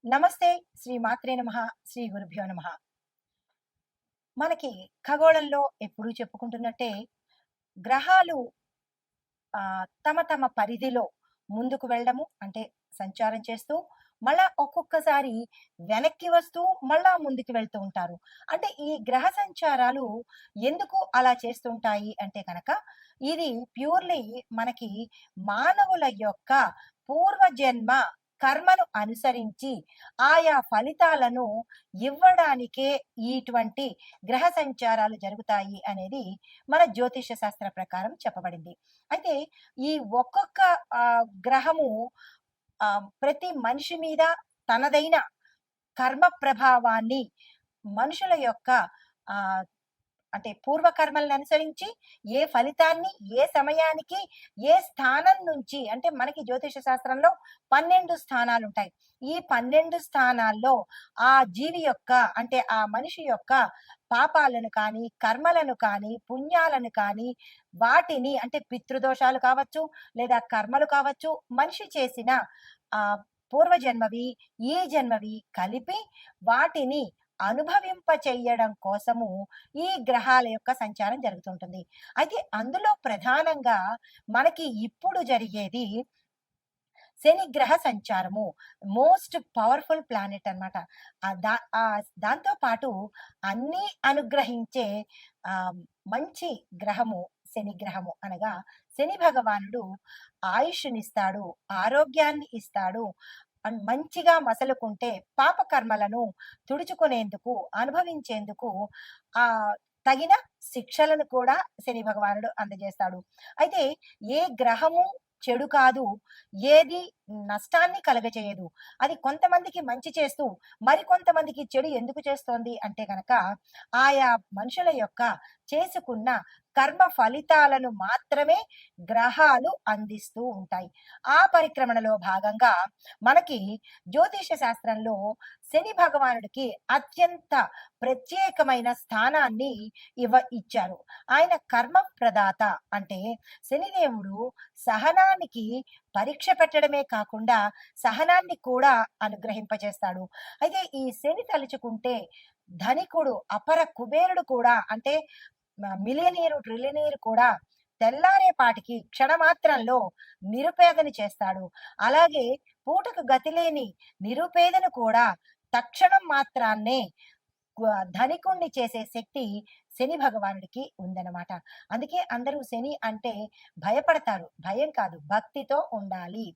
నమస్తే. శ్రీ మాత్రే నమః. శ్రీ గురుభ్యో నమః. మనకి ఖగోళంలో ఎప్పుడూ చెప్పుకుంటున్నట్టే గ్రహాలు తమ తమ పరిధిలో ముందుకు వెళ్ళడము అంటే సంచారం చేస్తూ, మళ్ళా ఒక్కొక్కసారి వెనక్కి వస్తూ, మళ్ళా ముందుకు వెళ్తూ ఉంటారు. అంటే ఈ గ్రహ సంచారాలు ఎందుకు అలా చేస్తుంటాయి అంటే గనక, ఇది ప్యూర్‌లీ మనకి మానవుల యొక్క పూర్వజన్మ కర్మను అనుసరించి ఆయా ఫలితాలను ఇవ్వడానికే ఇటువంటి గ్రహ సంచారాలు జరుగుతాయి అనేది మన జ్యోతిష శాస్త్ర ప్రకారం చెప్పబడింది. అయితే ఈ ఒక్కొక్క గ్రహము ప్రతి మనిషి మీద తనదైన కర్మ ప్రభావాన్ని మనుషుల యొక్క ఆహ్, అంటే పూర్వకర్మలను అనుసరించి ఏ ఫలితాన్ని, ఏ సమయానికి, ఏ స్థానం నుంచి అంటే మనకి జ్యోతిష శాస్త్రంలో 12 స్థానాలుంటాయి. ఈ 12 స్థానాల్లో ఆ జీవి యొక్క అంటే ఆ మనిషి యొక్క పాపాలను కానీ, కర్మలను కానీ, పుణ్యాలను కానీ, వాటిని అంటే పితృదోషాలు కావచ్చు, లేదా కర్మలు కావచ్చు, మనిషి చేసిన ఆహ్, పూర్వజన్మవి, ఈ జన్మవి కలిపి వాటిని అనుభవింప చెయ్యడం కోసము ఈ గ్రహాల యొక్క సంచారం జరుగుతుంటుంది. అయితే అందులో ప్రధానంగా మనకి ఇప్పుడు జరిగేది శని గ్రహ సంచారము. మోస్ట్ పవర్‌ఫుల్ ప్లానెట్ అన్నమాట. దాంతో పాటు అన్నీ అనుగ్రహించే ఆహ్, మంచి గ్రహము శని గ్రహము. అనగా శని భగవానుడు ఆయుష్‌నిస్తాడు, ఆరోగ్యాన్ని ఇస్తాడు. మంచిగా మసలుకుంటే పాపకర్మలను తుడుచుకునేందుకు, అనుభవించేందుకు ఆహ్, తగిన శిక్షలను కూడా శని భగవానుడు అందజేస్తాడు. అయితే ఏ గ్రహము చెడు కాదు. ఏది నష్టాన్ని కలగచేయదు. అది కొంతమందికి మంచి చేస్తూ, మరికొంతమందికి చెడు ఎందుకు చేస్తోంది అంటే గనక, ఆయా మనుషుల యొక్క చేసుకున్న కర్మ ఫలితాలను మాత్రమే గ్రహాలు అందిస్తూ ఉంటాయి. ఆ పరిక్రమణలో భాగంగా మనకి జ్యోతిష శాస్త్రంలో శని భగవానుడికి అత్యంత ప్రత్యేకమైన స్థానాన్ని ఇచ్చారు. ఆయన కర్మ ప్రదాత అంటే శనిదేవుడు సహనానికి పరీక్ష పెట్టడమే కాకుండా సహనాన్ని కూడా అనుగ్రహింపజేస్తాడు. అయితే ఈ శని తలుచుకుంటే ధనికుడు, అపర కుబేరుడు కూడా అంటే మిలియనీరు, ట్రిలియనీరు కూడా తెల్లారేపాటికి క్షణమాత్రంలో నిరుపేదని చేస్తాడు. అలాగే పూటకు గతిలేని నిరుపేదను కూడా తక్షణం మాత్రాన్నే ధనికుణ్ణి చేసే శక్తి శని భగవానుడికి ఉందన్నమాట. అందుకే అందరూ శని అంటే భయపడతారు. భయం కాదు, భక్తితో ఉండాలి.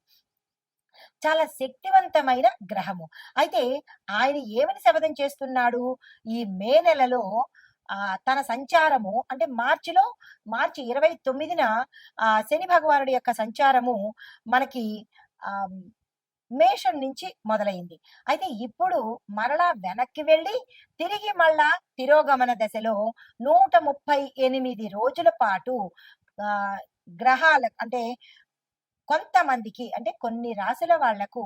చాలా శక్తివంతమైన గ్రహము. అయితే ఆయన ఏమని శపథం చేస్తున్నాడు? ఈ మే నెలలో తన సంచారము అంటే మార్చి 29న శని భగవానుడి యొక్క సంచారము మనకి ఆహ్, మేషం నుంచి మొదలైంది. అయితే ఇప్పుడు మరలా వెనక్కి వెళ్ళి తిరిగి మళ్ళా తిరోగమన దశలో 138 రోజుల పాటు ఆహ్, గ్రహాల అంటే కొంతమందికి అంటే కొన్ని రాసుల వాళ్లకు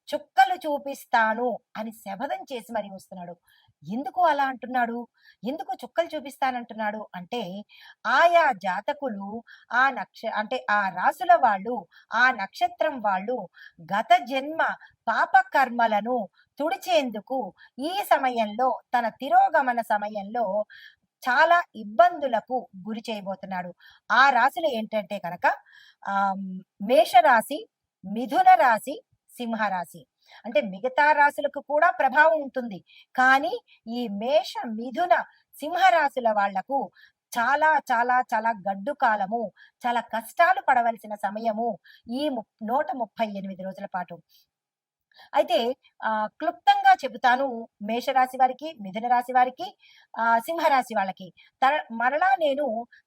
చుక్కలు చూపిస్తాను అని శపథం చేసి మరి వస్తున్నాడు. ఎందుకు అలా అంటున్నాడు? ఎందుకు చుక్కలు చూపిస్తానంటున్నాడు అంటే, ఆయా జాతకులు అంటే ఆ రాసుల వాళ్ళు, ఆ నక్షత్రం వాళ్ళు గత జన్మ పాప కర్మలను తుడిచేందుకు ఈ సమయంలో తన తిరోగమన సమయంలో చాలా ఇబ్బందులకు గురి చేయబోతున్నాడు. ఆ రాశులు ఏంటంటే కనుక మేషరాశి, మిథున రాశి, సింహరాశి. అంటే మిగతా రాశులకు కూడా ప్రభావం ఉంటుంది. కానీ ఈ మేష, మిథున, సింహరాశుల వాళ్లకు చాలా చాలా చాలా గడ్డు కాలము, చాలా కష్టాలు పడవలసిన సమయము ఈ 138 రోజుల పాటు. అయితే క్లుప్తంగా చెబుతాను మేషరాశి వారికి, మిథున రాశి వారికి, సింహరాశి వాళ్ళకి. మరలా నేను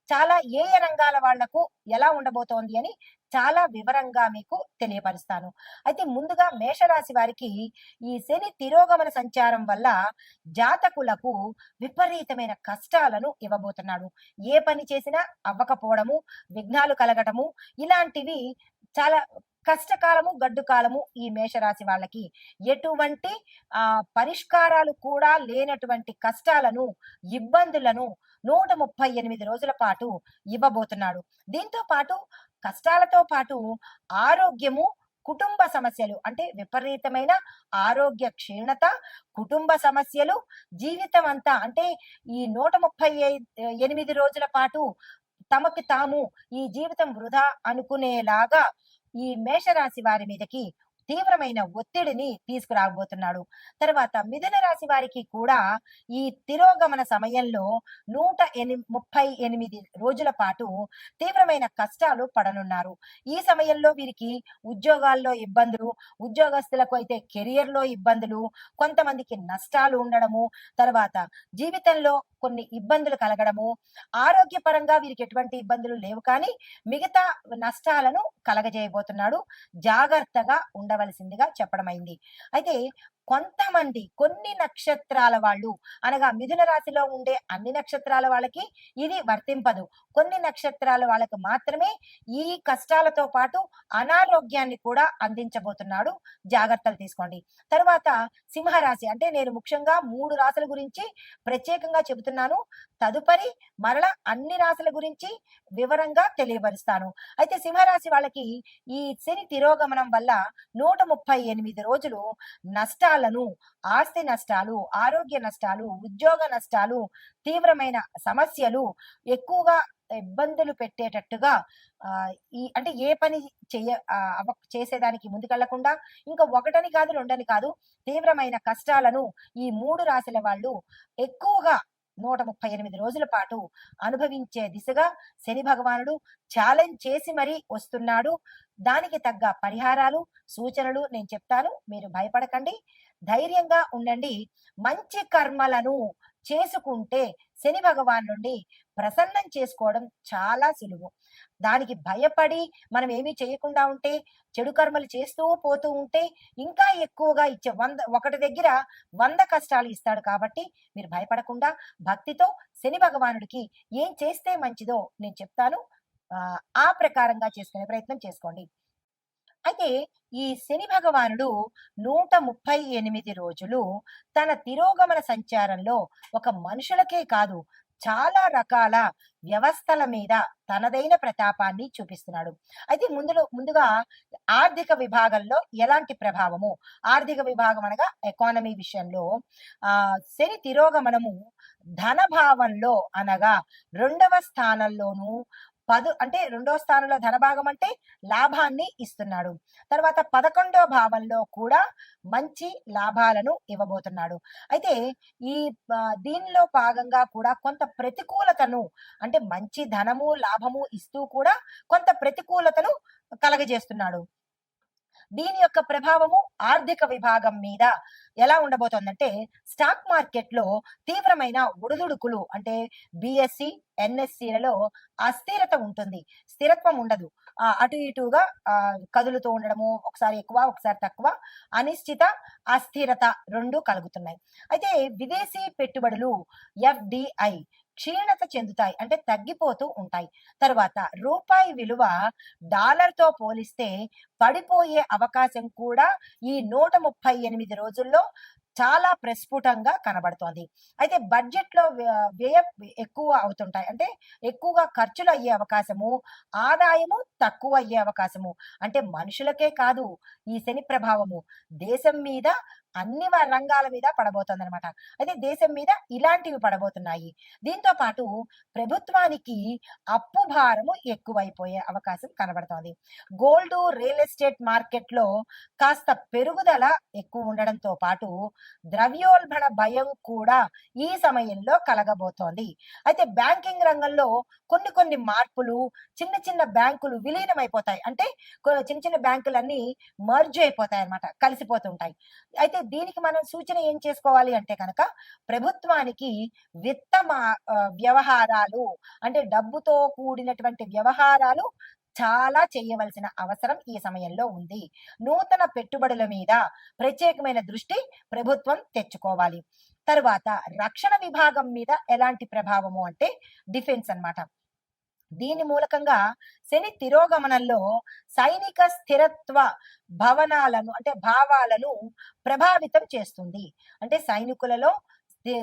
చాలా ఏ ఏ రంగాల వాళ్లకు ఎలా ఉండబోతోంది అని చాలా వివరంగా మీకు తెలియపరుస్తాను. అయితే ముందుగా మేషరాశి వారికి ఈ శని తిరోగమన సంచారం వల్ల జాతకులకు విపరీతమైన కష్టాలను ఇవ్వబోతున్నాడు. ఏ పని చేసినా అవ్వకపోవడము, విఘ్నాలు కలగటము ఇలాంటివి చాలా కష్టకాలము, గడ్డు కాలము ఈ మేషరాశి వాళ్ళకి. ఎటువంటి పరిష్కారాలు కూడా లేనటువంటి కష్టాలను, ఇబ్బందులను 138 రోజుల పాటు ఇవ్వబోతున్నాడు. దీంతో పాటు కష్టాలతో పాటు ఆరోగ్యము కుటుంబ సమస్యలు అంటే విపరీతమైన ఆరోగ్య క్షీణత, కుటుంబ సమస్యలు, జీవితం అంతా అంటే ఈ 138 రోజుల పాటు తమకి తాము ఈ జీవితం వృధా అనుకునేలాగా ఈ మేషరాశి వారి మీదకి తీవ్రమైన ఒత్తిడిని తీసుకురాబోతున్నాడు. తర్వాత మిథున రాశి వారికి కూడా ఈ తిరోగమన సమయంలో 38 రోజుల పాటు తీవ్రమైన కష్టాలు పడనున్నారు. ఈ సమయంలో వీరికి ఉద్యోగాల్లో ఇబ్బందులు, ఉద్యోగస్తులకు అయితే కెరియర్‌లో ఇబ్బందులు, కొంతమందికి నష్టాలు ఉండడము, తర్వాత జీవితంలో కొన్ని ఇబ్బందులు కలగడము, ఆరోగ్యపరంగా వీరికి ఎటువంటి ఇబ్బందులు లేవు కానీ మిగతా నష్టాలను కలగజేయబోతున్నాడు. జాగ్రత్తగా ఉండవలసిందిగా చెప్పడమైంది. అయితే కొంతమంది కొన్ని నక్షత్రాల వాళ్ళు అనగా మిథున రాశిలో ఉండే అన్ని నక్షత్రాల వాళ్ళకి ఇది వర్తింపదు. కొన్ని నక్షత్రాల వాళ్ళకి మాత్రమే ఈ కష్టాలతో పాటు అనారోగ్యాన్ని కూడా అందించబోతున్నాడు. జాగ్రత్తలు తీసుకోండి. తర్వాత సింహరాశి అంటే నేను ముఖ్యంగా 3 రాశుల గురించి ప్రత్యేకంగా చెబుతున్నాను. తదుపరి మరలా అన్ని రాశుల గురించి వివరంగా తెలియపరుస్తాను. అయితే సింహరాశి వాళ్ళకి ఈ శని తిరోగమనం వల్ల 138 రోజులు నష్టాలను, ఆస్తి నష్టాలు, ఆరోగ్య నష్టాలు, ఉద్యోగ నష్టాలు, తీవ్రమైన సమస్యలు, ఎక్కువగా ఇబ్బందులు పెట్టేటట్టుగా ఈ అంటే ఏ పని చేసేదానికి ముందుకెళ్లకుండా ఇంకా ఒకటని కాదు, రెండని కాదు తీవ్రమైన కష్టాలను ఈ 3 రాశుల వాళ్ళు ఎక్కువగా 138 రోజుల పాటు అనుభవించే దిశగా శని భగవానుడు ఛాలెంజ్ చేసి మరీ వస్తున్నాడు. దానికి తగ్గ పరిహారాలు, సూచనలు నేను చెప్తాను. మీరు భయపడకండి. ధైర్యంగా ఉండండి. మంచి కర్మలను చేసుకుంటే శని భగవాన్ నుండి ప్రసన్నం చేసుకోవడం చాలా సులువు. దానికి భయపడి మనం ఏమీ చేయకుండా ఉంటే, చెడు కర్మలు చేస్తూ పోతూ ఉంటే ఇంకా ఎక్కువగా ఇచ్చే ఒకటి దగ్గర 100 కష్టాలు ఇస్తాడు. కాబట్టి మీరు భయపడకుండా భక్తితో శని భగవానుడికి ఏం చేస్తే మంచిదో నేను చెప్తాను. ఆ ప్రకారంగా చేసుకునే ప్రయత్నం చేసుకోండి. అయితే ఈ శని భగవానుడు 138 రోజులు తన తిరోగమన సంచారంలో ఒక మనుషులకే కాదు చాలా రకాల వ్యవస్థల మీద తనదైన ప్రతాపాన్ని చూపిస్తున్నాడు. అయితే ముందుగా ఆర్థిక విభాగంలో ఎలాంటి ప్రభావము, ఆర్థిక విభాగం అనగా ఎకానమీ విషయంలో శని తిరోగమనము ధన భావంలో అనగా 2వ స్థానంలోను అంటే 2వ స్థానంలో ధనభాగం అంటే లాభాన్ని ఇస్తున్నాడు. తర్వాత 11వ భావంలో కూడా మంచి లాభాలను ఇవ్వబోతున్నాడు. అయితే ఈ దీనిలో భాగంగా కూడా కొంత ప్రతికూలతను అంటే మంచి ధనము, లాభము ఇస్తూ కూడా కొంత ప్రతికూలతను కలగజేస్తున్నాడు. దీని యొక్క ప్రభావము ఆర్థిక విభాగం మీద ఎలా ఉండబోతోందంటే స్టాక్ మార్కెట్ లో తీవ్రమైన ఒడిదుడుకులు అంటే బిఎస్సి, ఎన్ఎస్సిలలో అస్థిరత ఉంటుంది. స్థిరత్వం ఉండదు. అటు ఇటుగా కదులుతూ ఉండడము, ఒకసారి ఎక్కువ ఒకసారి తక్కువ, అనిశ్చిత, అస్థిరత 2 కలుగుతున్నాయి. అయితే విదేశీ పెట్టుబడులు ఎఫ్డిఐ క్షీణత చెందుతాయి అంటే తగ్గిపోతూ ఉంటాయి. తర్వాత రూపాయి విలువ డాలర్తో పోలిస్తే పడిపోయే అవకాశం కూడా ఈ 138 రోజుల్లో చాలా ప్రస్ఫుటంగా కనబడుతోంది. అయితే బడ్జెట్ లో వ్యయం ఎక్కువ అవుతుంటాయి అంటే ఎక్కువగా ఖర్చులు అయ్యే అవకాశము, ఆదాయము తక్కువ అయ్యే అవకాశము. అంటే మనుషులకే కాదు ఈ శని ప్రభావము దేశం మీద అన్ని రంగాల మీద పడబోతుంది అనమాట. అయితే దేశం మీద ఇలాంటివి పడబోతున్నాయి. దీంతో పాటు ప్రభుత్వానికి అప్పు భారము ఎక్కువైపోయే అవకాశం కనబడుతోంది. గోల్డ్, రియల్ ఎస్టేట్ మార్కెట్ లో కాస్త పెరుగుదల ఎక్కువ ఉండడంతో పాటు ద్రవ్యోల్బణ భయం కూడా ఈ సమయంలో కలగబోతోంది. అయితే బ్యాంకింగ్ రంగంలో కొన్ని మార్పులు, చిన్న చిన్న బ్యాంకులు విలీనమైపోతాయి అంటే చిన్న చిన్న బ్యాంకులన్నీ మర్జ్ అయిపోతాయి అన్నమాట, కలిసిపోతుంటాయి. అయితే దీనికి మనం సూచన ఏం చేసుకోవాలి అంటే కనుక ప్రభుత్వానికి విత్త వ్యవహారాలు అంటే డబ్బుతో కూడినటువంటి వ్యవహారాలు చాలా చేయవలసిన అవసరం ఈ సమయంలో ఉంది. నూతన పెట్టుబడుల మీద ప్రత్యేకమైన దృష్టి ప్రభుత్వం తెచ్చుకోవాలి. తరువాత రక్షణ విభాగం మీద ఎలాంటి ప్రభావము అంటే డిఫెన్స్ అన్నమాట. దీని మూలకంగా శని తిరోగమనంలో సైనిక స్థిరత్వ భవనాలను అంటే భావాలను ప్రభావితం చేస్తుంది. అంటే సైనికులలో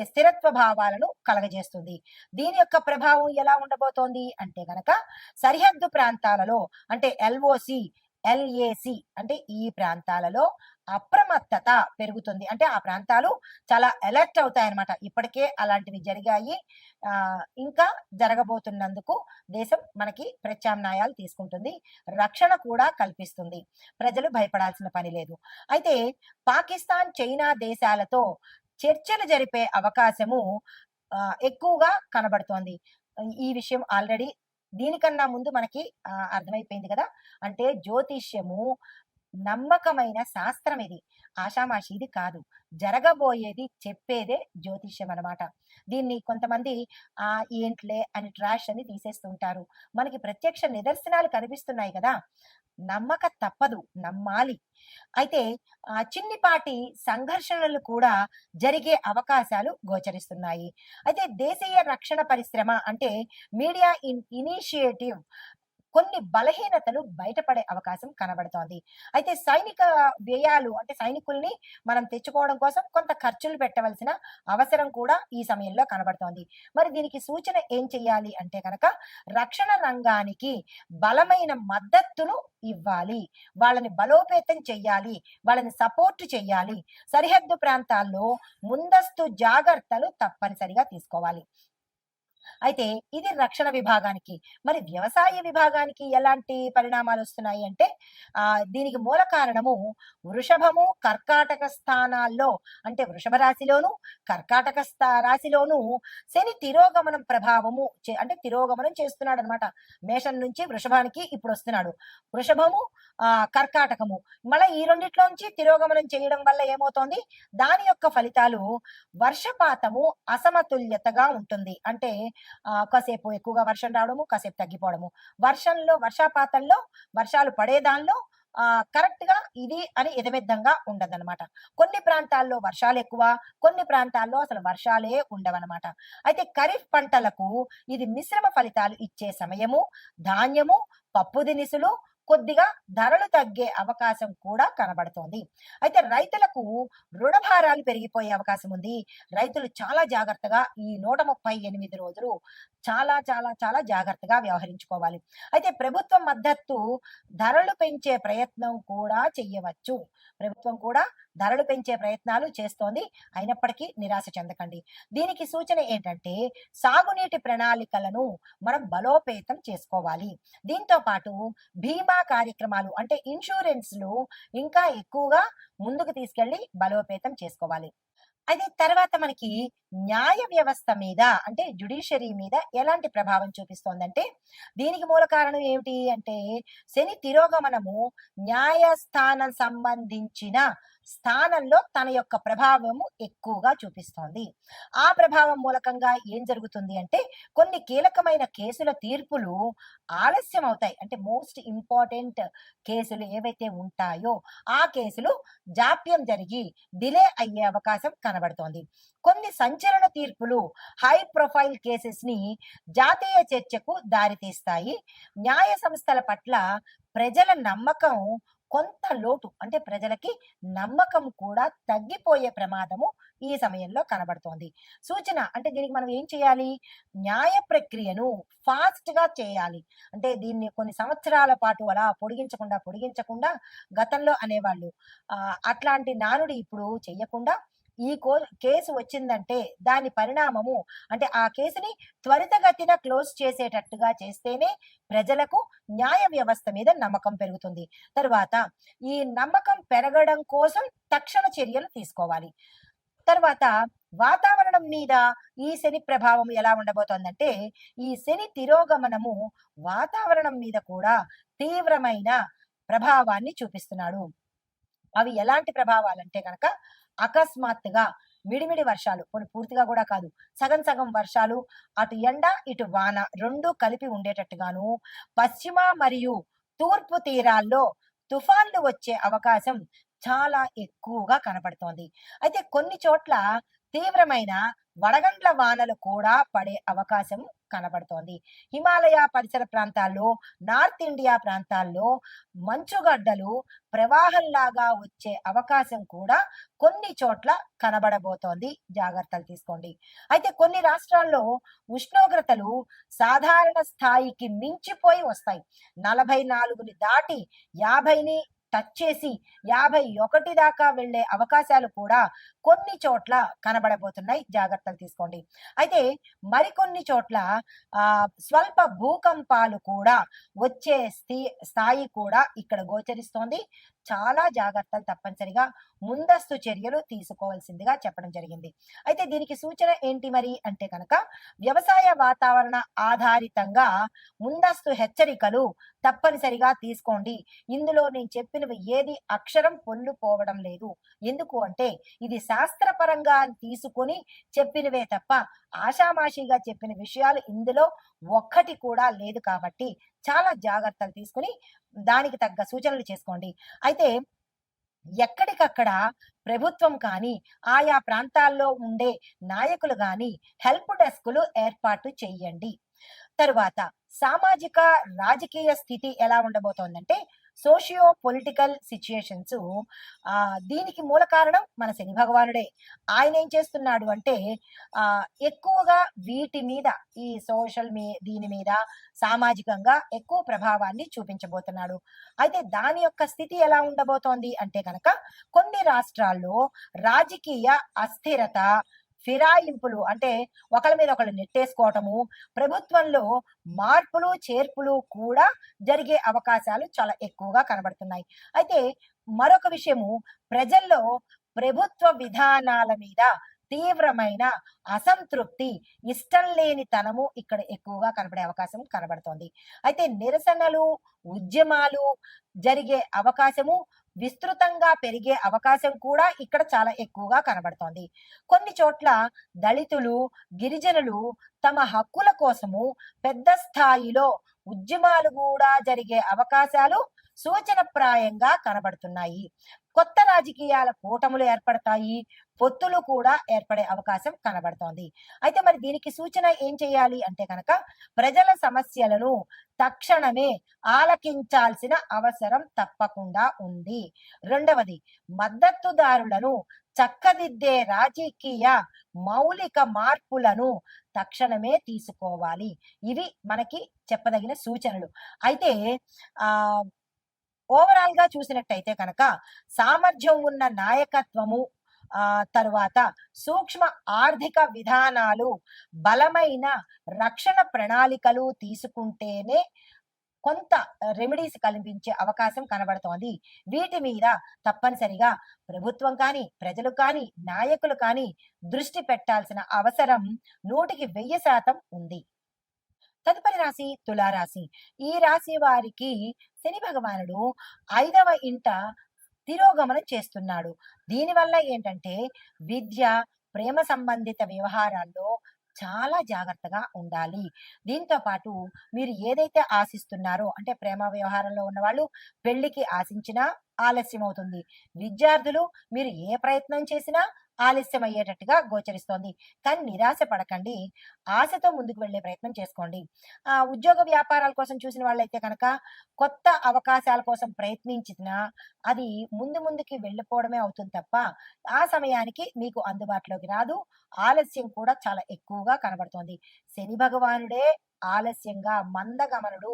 స్థిరత్వ భావాలను కలగజేస్తుంది. దీని యొక్క ప్రభావం ఎలా ఉండబోతోంది అంటే గనక సరిహద్దు ప్రాంతాలలో అంటే ఎల్ఓసి LAC అంటే ఈ ప్రాంతాలలో అప్రమత్తత పెరుగుతుంది. అంటే ఆ ప్రాంతాలు చాలా అలర్ట్ అవుతాయన్నమాట. ఇప్పటికే అలాంటివి జరిగాయి. ఇంకా జరగబోతున్నందుకు దేశం మనకి ప్రత్యామ్నాయాలు తీసుకుంటుంది. రక్షణ కూడా కల్పిస్తుంది. ప్రజలు భయపడాల్సిన పని లేదు. అయితే పాకిస్తాన్, చైనా దేశాలతో చర్చలు జరిపే అవకాశము ఎక్కువగా కనబడుతోంది. ఈ విషయం ఆల్రెడీ దీనికన్నా ముందు మనకి అర్థమైపోయింది కదా! అంటే జ్యోతిష్యము నమ్మకమైన శాస్త్రం ఇది. ఆషామాషీది కాదు. జరగబోయేది చెప్పేదే జ్యోతిష్యం అనమాట. దీన్ని కొంతమంది ఏంటిలే అని ట్రాష్ అని తీసేస్తుంటారు. మనకి ప్రత్యక్ష నిదర్శనాలు కనిపిస్తున్నాయి కదా! నమ్మక తప్పదు. నమ్మాలి. అయితే చిన్నిపాటి సంఘర్షణలు కూడా జరిగే అవకాశాలు గోచరిస్తున్నాయి. అయితే దేశీయ రక్షణ పరిశ్రమ అంటే మీడియా ఇనిషియేటివ్ కొన్ని బలహీనతలు బయటపడే అవకాశం కనబడుతోంది. అయితే సైనిక వ్యయాలు అంటే సైనికుల్ని మనం తెచ్చుకోవడం కోసం కొంత ఖర్చులు పెట్టవలసిన అవసరం కూడా ఈ సమయంలో కనబడుతోంది. మరి దీనికి సూచన ఏం చెయ్యాలి అంటే గనక రక్షణ రంగానికి బలమైన మద్దతును ఇవ్వాలి. వాళ్ళని బలోపేతం చెయ్యాలి. వాళ్ళని సపోర్ట్ చెయ్యాలి. సరిహద్దు ప్రాంతాల్లో ముందస్తు జాగ్రత్తలు తప్పనిసరిగా తీసుకోవాలి. అయితే ఇది రక్షణ విభాగానికి. మరి వ్యవసాయ విభాగానికి ఎలాంటి పరిణామాలు వస్తున్నాయి అంటే దీనికి మూల కారణము వృషభము, కర్కాటక స్థానాల్లో అంటే వృషభ రాశిలోను, కర్కాటక రాశిలోను శని తిరోగమనం ప్రభావము అంటే తిరోగమనం చేస్తున్నాడనమాట. మేషం నుంచి వృషభానికి ఇప్పుడు వస్తున్నాడు. వృషభము, కర్కాటకము మళ్ళీ ఈ రెండిట్లోంచి తిరోగమనం చేయడం వల్ల ఏమవుతోంది? దాని యొక్క ఫలితాలు వర్షపాతము అసమతుల్యతగా ఉంటుంది. అంటే కాసేపు ఎక్కువగా వర్షం రావడము, కాసేపు తగ్గిపోవడము. వర్షపాతంలో వర్షాలు పడే దానిలో కరెక్ట్ గా ఇది అని ఎదమిద్దంగా ఉండదన్నమాట. కొన్ని ప్రాంతాల్లో వర్షాలు ఎక్కువ, కొన్ని ప్రాంతాల్లో అసలు వర్షాలే ఉండవన్నమాట. అయితే ఖరీఫ్ పంటలకు ఇది మిశ్రమ ఫలితాలు ఇచ్చే సమయము. ధాన్యము, పప్పు దినుసులు కొద్దిగా ధరలు తగ్గే అవకాశం కూడా కనబడుతోంది. అయితే రైతులకు రుణభారాలు పెరిగిపోయే అవకాశం ఉంది. రైతులు చాలా జాగ్రత్తగా ఈ 138 రోజులు చాలా చాలా చాలా జాగ్రత్తగా వ్యవహరించుకోవాలి. అయితే ప్రభుత్వం మద్దతు ధరలు పెంచే ప్రయత్నం కూడా చెయ్యవచ్చు. ప్రభుత్వం కూడా ధరలు పెంచే ప్రయత్నాలు చేస్తోంది. అయినప్పటికీ నిరాశ చెందకండి. దీనికి సూచన ఏంటంటే సాగునీటి ప్రణాళికలను మనం బలోపేతం చేసుకోవాలి. దీంతో పాటు బీమా కార్యక్రమాలు అంటే ఇన్సూరెన్స్లు ఇంకా ఎక్కువగా ముందుకు తీసుకెళ్లి బలోపేతం చేసుకోవాలి. అయితే తర్వాత మనకి న్యాయ వ్యవస్థ మీద అంటే జ్యుడిషియరీ మీద ఎలాంటి ప్రభావం చూపిస్తోందంటే దీనికి మూల కారణం ఏమిటి అంటే శని తిరోగమనము న్యాయస్థానం సంబంధించిన స్థానంలో తన యొక్క ప్రభావము ఎక్కువగా చూపిస్తోంది. ఆ ప్రభావం మూలకంగా ఏం జరుగుతుంది అంటే కొన్ని కీలకమైన కేసుల తీర్పులు ఆలస్యం అవుతాయి. అంటే మోస్ట్ ఇంపార్టెంట్ కేసులు ఏవైతే ఉంటాయో ఆ కేసులు జాప్యం జరిగి డిలే అయ్యే అవకాశం కనబడుతోంది. కొన్ని సంచలన తీర్పులు హై ప్రొఫైల్ కేసెస్ ని జాతీయ చర్చకు దారితీస్తాయి. న్యాయ సంస్థల పట్ల ప్రజల నమ్మకం కొంత లోటు అంటే ప్రజలకి నమ్మకం కూడా తగ్గిపోయే ప్రమాదము ఈ సమయంలో కనబడుతోంది. సూచన అంటే దీనికి మనం ఏం చేయాలి? న్యాయ ప్రక్రియను ఫాస్ట్ గా చేయాలి. అంటే దీన్ని కొన్ని సంవత్సరాల పాటు అలా పొడిగించకుండా గతంలో అనేవాళ్ళు అట్లాంటి నానుడి ఇప్పుడు చెయ్యకుండా ఈ కేసు వచ్చిందంటే దాని పరిణామము అంటే ఆ కేసుని త్వరితగతిన క్లోజ్ చేసేటట్టుగా చేస్తేనే ప్రజలకు న్యాయ వ్యవస్థ మీద నమ్మకం పెరుగుతుంది. తర్వాత ఈ నమ్మకం పెరగడం కోసం తక్షణ చర్యలు తీసుకోవాలి. తర్వాత వాతావరణం మీద ఈ శని ప్రభావం ఎలా ఉండబోతోందంటే ఈ శని తిరోగమనము వాతావరణం మీద కూడా తీవ్రమైన ప్రభావాన్ని చూపిస్తున్నాడు. అవి ఎలాంటి ప్రభావాలంటే కనుక అకస్మాత్తుగా మిడిమిడి వర్షాలు, కొన్ని పూర్తిగా కూడా కాదు, సగం సగం వర్షాలు, అటు ఎండ ఇటు వాన రెండు కలిపి ఉండేటట్టుగాను, పశ్చిమ మరియు తూర్పు తీరాల్లో తుఫాన్లు వచ్చే అవకాశం చాలా ఎక్కువగా కనపడుతోంది. అయితే కొన్ని చోట్ల తీవ్రమైన వడగండ్ల వానలు కూడా పడే అవకాశం కనబడుతోంది. హిమాలయ పరిసర ప్రాంతాల్లో, నార్త్ ఇండియా ప్రాంతాల్లో మంచుగడ్డలు ప్రవాహంలాగా వచ్చే అవకాశం కూడా కొన్ని చోట్ల కనబడబోతోంది. జాగ్రత్తలు తీసుకోండి. అయితే కొన్ని రాష్ట్రాల్లో ఉష్ణోగ్రతలు సాధారణ స్థాయికి మించిపోయి వస్తాయి. 44ని దాటి 50ని టచ్ చేసి 51 దాకా వెళ్ళే అవకాశాలు కూడా కొన్ని చోట్ల కనబడబోతున్నాయి. జాగ్రత్తలు తీసుకోండి. అయితే మరికొన్ని చోట్ల స్వల్ప భూకంపాలు కూడా వచ్చే స్థాయి కూడా ఇక్కడ గోచరిస్తోంది. చాలా జాగ్రత్తలు తప్పనిసరిగా ముందస్తు చర్యలు తీసుకోవాల్సిందిగా చెప్పడం జరిగింది. అయితే దీనికి సూచన ఏంటి మరి అంటే కనుక వ్యవసాయ వాతావరణ ఆధారితంగా ముందస్తు హెచ్చరికలు తప్పనిసరిగా తీసుకోండి. ఇందులో నేను చెప్పినవి ఏది అక్షరం పొల్లు పోవడం లేదు. ఎందుకు అంటే ఇది శాస్త్రపరంగా తీసుకొని చెప్పినవే తప్ప ఆషామాషిగా చెప్పిన విషయాలు ఇందులో ఒక్కటి కూడా లేదు. కాబట్టి చాలా జాగ్రత్తలు తీసుకుని దానికి తగ్గ సూచనలు చేసుకోండి. అయితే ఎక్కడికక్కడ ప్రభుత్వం కానీ, ఆయా ప్రాంతాల్లో ఉండే నాయకులు కానీ హెల్ప్ డెస్కులు ఏర్పాటు చేయండి. తరువాత సామాజిక రాజకీయ స్థితి ఎలా ఉండబోతోందంటే సోషియో పొలిటికల్ సిచ్యుయేషన్స్, దీనికి మూల కారణం మన శని భగవానుడే. ఆయన ఏం చేస్తున్నాడు అంటే ఎక్కువగా వీటి మీద, ఈ దీని మీద సామాజికంగా ఎక్కువ ప్రభావాన్ని చూపించబోతున్నాడు. అయితే దాని యొక్క స్థితి ఎలా ఉండబోతోంది అంటే కనుక కొన్ని రాష్ట్రాల్లో రాజకీయ అస్థిరత, ఫిరాయింపులు అంటే ఒకళ్ళ మీద ఒకళ్ళు నెట్టేసుకోవటము, ప్రభుత్వంలో మార్పులు చేర్పులు కూడా జరిగే అవకాశాలు చాలా ఎక్కువగా కనబడుతున్నాయి. అయితే మరొక విషయము, ప్రజల్లో ప్రభుత్వ విధానాల మీద తీవ్రమైన అసంతృప్తి, ఇష్టం లేని తనము ఇక్కడ ఎక్కువగా కనబడే అవకాశం కనబడుతోంది. అయితే నిరసనలు, ఉద్యమాలు జరిగే అవకాశము, విస్తృతంగా పెరిగే అవకాశం కూడా ఇక్కడ చాలా ఎక్కువగా కనబడుతోంది. కొన్ని చోట్ల దళితులు, గిరిజనులు తమ హక్కుల కోసము పెద్ద స్థాయిలో ఉద్యమాలు కూడా జరిగే అవకాశాలు సూచనప్రాయంగా కనబడుతున్నాయి. కొత్త రాజకీయాల కూటములు ఏర్పడతాయి, పొత్తులు కూడా ఏర్పడే అవకాశం కనబడుతోంది. అయితే మరి దీనికి సూచన ఏం చేయాలి అంటే కనుక ప్రజల సమస్యలను తక్షణమే ఆలకించాల్సిన అవసరం తప్పకుండా ఉంది. రెండవది, మద్దతుదారులను చక్కదిద్దే రాజకీయ మౌలిక మార్పులను తక్షణమే తీసుకోవాలి. ఇవి మనకి చెప్పదగిన సూచనలు. అయితే ఆ ఓవరాల్ గా చూసినట్టయితే కనుక సామర్థ్యం ఉన్న నాయకత్వము, తరువాత సూక్ష్మ ఆర్థిక విధానాలు, బలమైన రక్షణ ప్రణాళికలు తీసుకుంటేనే కొంత రెమెడీస్ కల్పించే అవకాశం కనబడుతోంది. వీటి మీద తప్పనిసరిగా ప్రభుత్వం కానీ, ప్రజలు కానీ, నాయకులు కానీ దృష్టి పెట్టాల్సిన అవసరం 100% ఉంది. తదుపరి రాశి తులారాశి. ఈ రాశి వారికి శని భగవానుడు 5వ ఇంట తిరోగమనం చేస్తున్నాడు. దీనివల్ల ఏంటంటే విద్య, ప్రేమ సంబంధిత వ్యవహారాల్లో చాలా జాగ్రత్తగా ఉండాలి. దీంతో పాటు మీరు ఏదైతే ఆశిస్తున్నారో అంటే ప్రేమ వ్యవహారంలో ఉన్న వాళ్ళు పెళ్లికి ఆశించినా ఆలస్యం అవుతుంది. విద్యార్థులు మీరు ఏ ప్రయత్నం చేసినా ఆలస్యం అయ్యేటట్టుగా గోచరిస్తోంది. కానీ నిరాశ పడకండి, ఆశతో ముందుకు వెళ్ళే ప్రయత్నం చేసుకోండి. ఉద్యోగ వ్యాపారాల కోసం చూసిన వాళ్ళైతే కనుక కొత్త అవకాశాల కోసం ప్రయత్నించినా అది ముందుకి వెళ్ళిపోవడమే అవుతుంది తప్ప ఆ సమయానికి మీకు అందుబాటులోకి రాదు. ఆలస్యం కూడా చాలా ఎక్కువగా కనబడుతోంది. శని భగవానుడే ఆలస్యంగా, మందగమనుడు,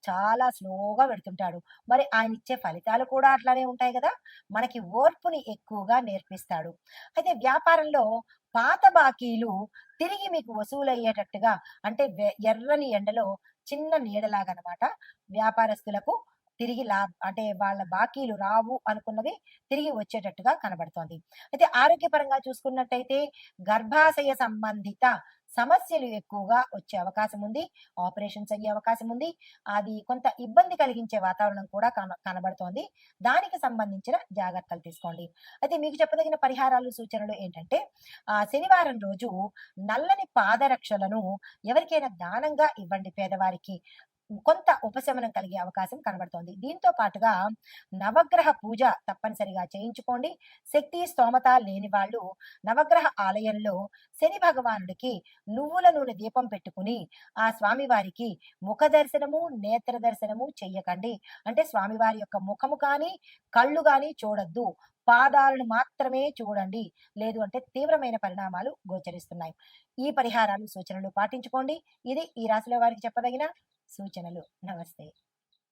చాలా స్లోగా పెడుతుంటాడు. మరి ఆయన ఇచ్చే ఫలితాలు కూడా అట్లానే ఉంటాయి కదా. మనకి ఓర్పుని ఎక్కువగా నేర్పిస్తాడు. అయితే వ్యాపారంలో పాత బాకీలు తిరిగి మీకు వసూలయ్యేటట్టుగా, అంటే ఎర్రని ఎండలో చిన్న నీడలాగనమాట వ్యాపారస్తులకు తిరిగి అంటే వాళ్ళ బాకీలు రావు అనుకున్నవి తిరిగి వచ్చేటట్టుగా కనబడుతోంది. అయితే ఆరోగ్యపరంగా చూసుకున్నట్టయితే గర్భాశయ సంబంధిత సమస్యలు ఎక్కువగా వచ్చే అవకాశం ఉంది. ఆపరేషన్స్ అయ్యే అవకాశం ఉంది. అది కొంత ఇబ్బంది కలిగించే వాతావరణం కూడా కనబడుతోంది. దానికి సంబంధించిన జాగ్రత్తలు తీసుకోండి. అయితే మీకు చెప్పదగిన పరిహారాలు, సూచనలు ఏంటంటే శనివారం రోజు నల్లని పాదరక్షలను ఎవరికైనా దానంగా ఇవ్వండి పేదవారికి. కొంత ఉపశమనం కలిగే అవకాశం కనబడుతోంది. దీంతో పాటుగా నవగ్రహ పూజ తప్పనిసరిగా చేయించుకోండి. శక్తి, స్తోమత లేని వాళ్ళు నవగ్రహ ఆలయంలో శని భగవానుడికి నువ్వుల నూనె దీపం పెట్టుకుని, ఆ స్వామివారికి ముఖ దర్శనము, నేత్ర దర్శనము చెయ్యకండి. అంటే స్వామివారి యొక్క ముఖము కానీ, కళ్ళు గాని చూడొద్దు. పాదాలను మాత్రమే చూడండి. లేదు అంటే తీవ్రమైన పరిణామాలు గోచరిస్తున్నాయి. ఈ పరిహారాలు, సూచనలు పాటించుకోండి. ఇది ఈ రాశిలో వారికి చెప్పదగిన సూచనలు. నమస్తే.